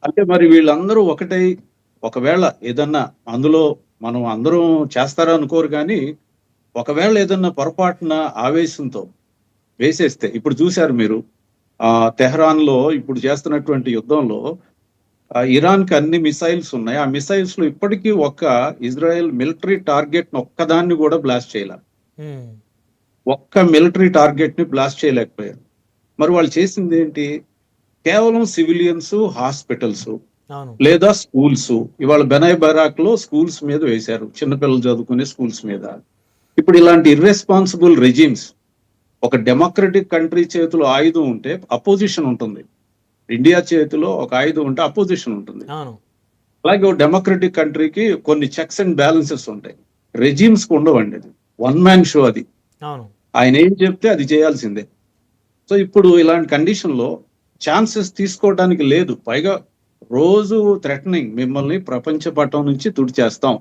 అంటే మరి వీళ్ళందరూ ఒకటై ఒకవేళ ఏదన్నా అందులో మనం అందరం చేస్తారా అనుకోరు కానీ ఒకవేళ ఏదన్నా పొరపాటున ఆవేశంతో వేసేస్తే ఇప్పుడు చూశారు మీరు తెహ్రాన్ లో ఇప్పుడు చేస్తున్నటువంటి యుద్ధంలో ఇరాన్ కి అన్ని మిసైల్స్ ఉన్నాయి. ఆ మిసైల్స్ లో ఇప్పటికీ ఒక్క ఇజ్రాయెల్ మిలిటరీ టార్గెట్ ఒక్కదాన్ని కూడా బ్లాస్ట్ చేయలేదు. ఒక్క మిలిటరీ టార్గెట్ ని బ్లాస్ట్ చేయలేకపోయారు. మరి వాళ్ళు చేసింది ఏంటి? కేవలం సివిలియన్స్, హాస్పిటల్స్ లేదా స్కూల్స్. ఇవాళ బెనాయ్ బరాక్ లో స్కూల్స్ మీద వేశారు, చిన్నపిల్లలు చదువుకునే స్కూల్స్ మీద. ఇప్పుడు ఇలాంటి ఇర్రెస్పాన్సిబుల్ రెజిమ్స్, ఒక డెమోక్రటిక్ కంట్రీ చేతిలో ఆయుధం ఉంటే అపోజిషన్ ఉంటుంది, ఇండియా చేతిలో ఒక ఆయుధం ఉంటే అపోజిషన్ ఉంటుంది. అలాగే ఒక డెమోక్రటిక్ కంట్రీకి కొన్ని చెక్స్ అండ్ బ్యాలెన్సెస్ ఉంటాయి, రెజిమ్స్ కు ఉండవండి. అది వన్ మ్యాన్ షో. అది ఆయన ఏం చెప్తే అది చేయాల్సిందే. సో ఇప్పుడు ఇలాంటి కండిషన్ లో ఛాన్సెస్ తీసుకోవడానికి లేదు. పైగా రోజు థ్రెటనింగ్, మిమ్మల్ని ప్రపంచ పటం నుంచి తుడిచేస్తాం,